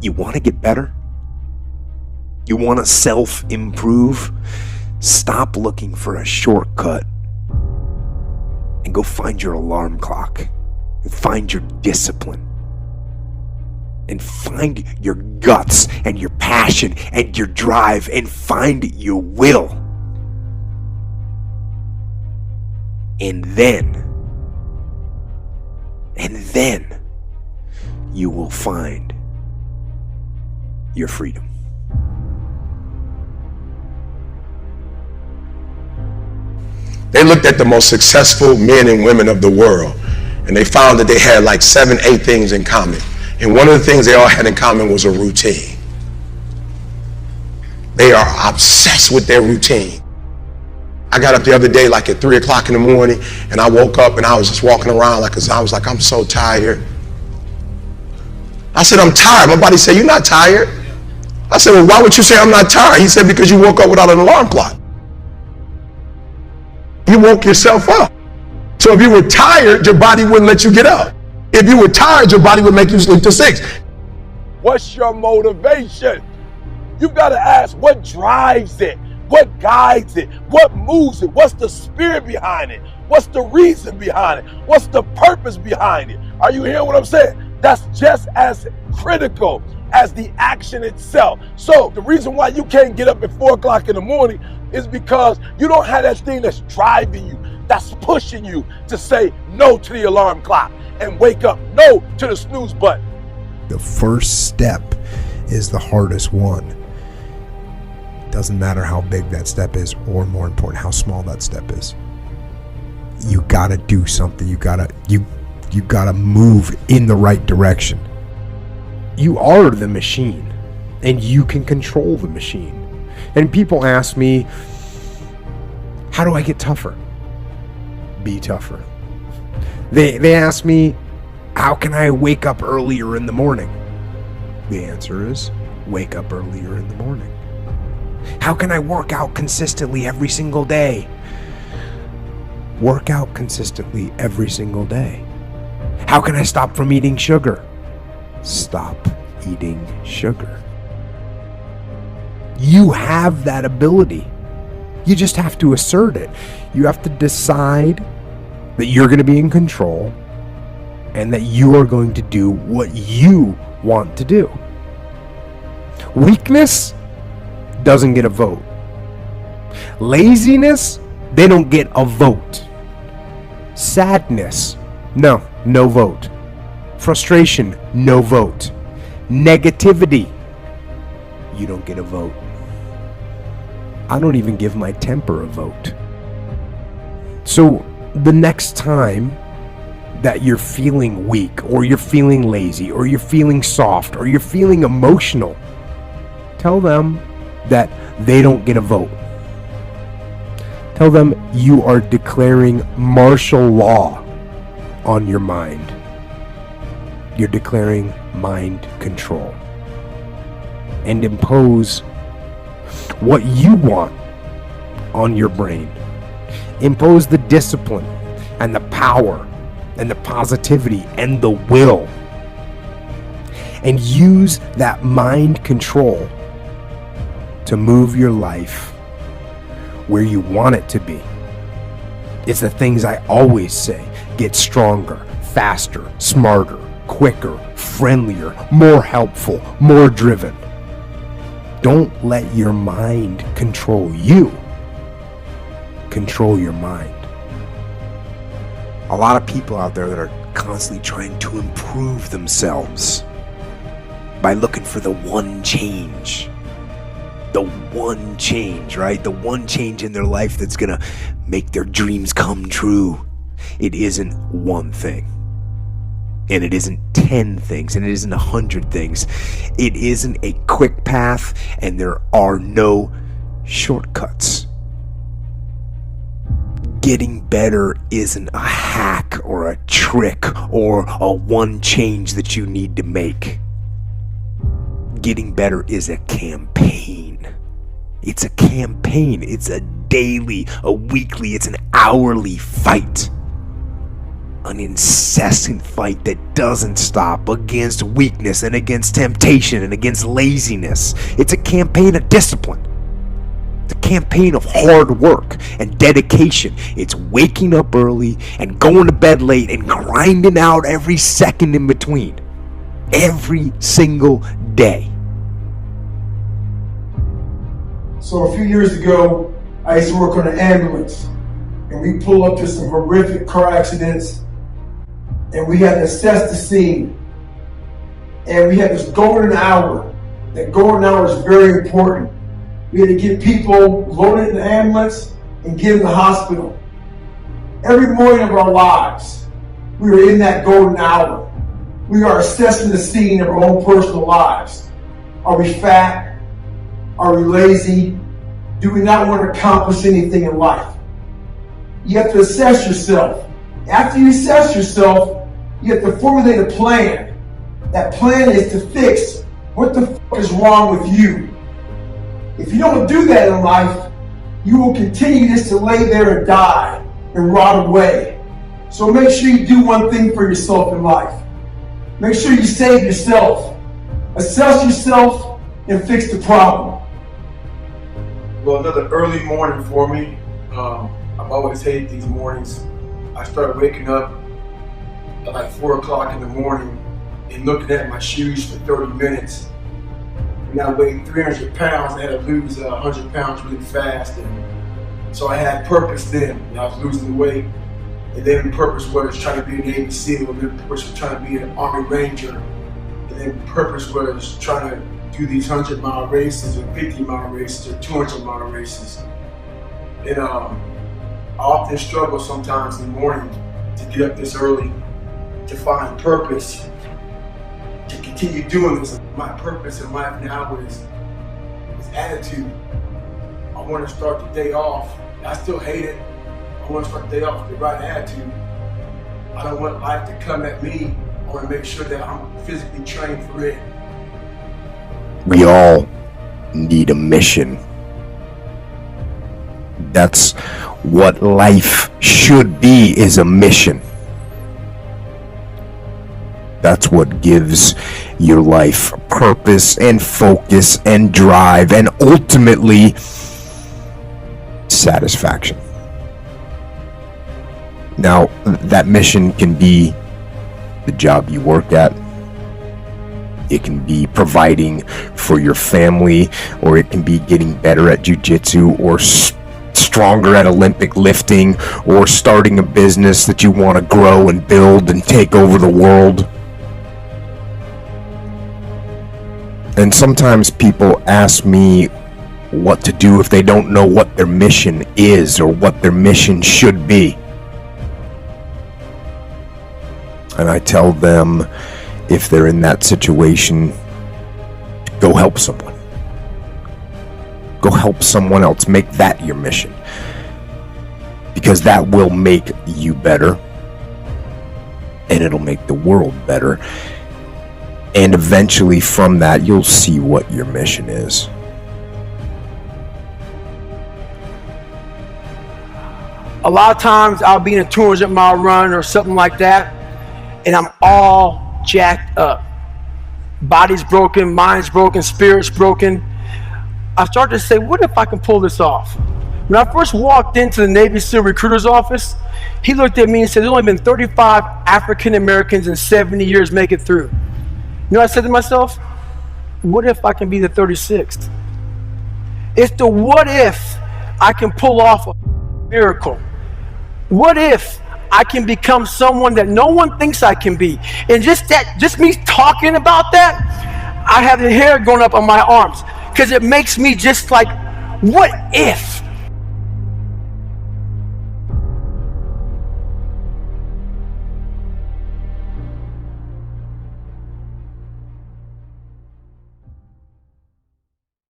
You want to get better? You want to self-improve? Stop looking for a shortcut and go find your alarm clock and find your discipline and find your guts and your passion and your drive and find your will. And then you will find your freedom. They looked at the most successful men and women of the world, and they found that they had like 7, 8 things in common. And one of the things they all had in common was a routine. They are obsessed with their routine. I got up the other day like at 3 o'clock in the morning, and I woke up and I was just walking around I was like, I'm so tired. I said, I'm tired. My body said, you're not tired. I said, well, why would you say I'm not tired? He said, because you woke up without an alarm clock. You woke yourself up. So if you were tired, your body wouldn't let you get up. If you were tired, your body would make you sleep till 6. What's your motivation? You've got to ask what drives it, what guides it, what moves it, what's the spirit behind it, what's the reason behind it, what's the purpose behind it. Are you hearing what I'm saying? That's just as critical as the action itself. So the reason why you can't get up at 4 o'clock in the morning is because you don't have that thing that's driving you, that's pushing you to say no to the alarm clock and wake up, no to the snooze button. The first step is the hardest one. Doesn't matter how big that step is, or more important, how small that step is. You gotta do something. You gotta move in the right direction. You are the machine, and you can control the machine. And people ask me, how do I get tougher? Be tougher. They ask me, how can I wake up earlier in the morning? The answer is, wake up earlier in the morning. How can I work out consistently every single day? Work out consistently every single day. How can I stop from eating sugar? Stop eating sugar. You have that ability. You just have to assert it. You have to decide that you're going to be in control and that you are going to do what you want to do. Weakness doesn't get a vote. Laziness, they don't get a vote. Sadness, no vote. Frustration, no vote. Negativity, you don't get a vote. I don't even give my temper a vote. So the next time that you're feeling weak, or you're feeling lazy, or you're feeling soft, or you're feeling emotional, tell them that they don't get a vote. Tell them you are declaring martial law on your mind. You're declaring mind control. And impose what you want on your brain. Impose the discipline and the power and the positivity and the will. And use that mind control to move your life where you want it to be. It's the things I always say. Get stronger, faster, smarter, quicker, friendlier, more helpful, more driven. Don't let your mind control you. Control your mind. A lot of people out there that are constantly trying to improve themselves by looking for the one change. The one change, right? The one change in their life that's gonna make their dreams come true. It isn't one thing. And it isn't 10 things, and it isn't 100 things. It isn't a quick path, and there are no shortcuts. Getting better isn't a hack or a trick or a one change that you need to make. Getting better is a campaign. It's a campaign. It's a daily, a weekly, it's an hourly fight. an incessant fight that doesn't stop against weakness and against temptation and against laziness. It's a campaign of discipline. It's a campaign of hard work and dedication. It's waking up early and going to bed late and grinding out every second in between. Every single day. So a few years ago, I used to work on an ambulance, and we pull up to some horrific car accidents, and we had to assess the scene. And we had this golden hour. That golden hour is very important. We had to get people loaded in the ambulance and get in the hospital. Every morning of our lives, we were in that golden hour. We are assessing the scene of our own personal lives. Are we fat? Are we lazy? Do we not want to accomplish anything in life? You have to assess yourself. After you assess yourself, you have to formulate a plan. That plan is to fix what the fuck is wrong with you. If you don't do that in life, you will continue just to lay there and die and rot away. So make sure you do one thing for yourself in life. Make sure you save yourself. Assess yourself and fix the problem. Well, another early morning for me. I've always hated these mornings. I started waking up at like 4 o'clock in the morning and looking at my shoes for 30 minutes. And I weighed 300 pounds. I had to lose 100 pounds really fast. And so I had purpose then. And I was losing the weight. And then purpose was trying to be a Navy SEAL. And then purpose was trying to be an Army Ranger. And then purpose was trying to do these 100-mile races or 50-mile races or 200-mile races. And I often struggle sometimes in the morning to get up this early to find purpose, to continue doing this. My purpose in life now is attitude. I want to start the day off. I still hate it. I want to start the day off with the right attitude. I don't want life to come at me. I want to make sure that I'm physically trained for it. We all need a mission. That's what life should be, is a mission. That's what gives your life purpose and focus and drive and ultimately satisfaction. Now, that mission can be the job you work at. It can be providing for your family, or it can be getting better at jiu-jitsu, or stronger at Olympic lifting, or starting a business that you want to grow and build and take over the world. And sometimes people ask me what to do if they don't know what their mission is or what their mission should be. And I tell them, if they're in that situation, go help someone. Go help someone else. Make that your mission. Because that will make you better. And it'll make the world better. And eventually from that, you'll see what your mission is. A lot of times I'll be in a 200-mile run or something like that, and I'm all jacked up. Body's broken, mind's broken, spirit's broken. I start to say, what if I can pull this off? When I first walked into the Navy SEAL recruiter's office, he looked at me and said, there's only been 35 African Americans in 70 years make it through. You know what I said to myself? What if I can be the 36th? It's the what if I can pull off a miracle. What if I can become someone that no one thinks I can be? And just me talking about that, I have the hair going up on my arms, because it makes me just like, what if?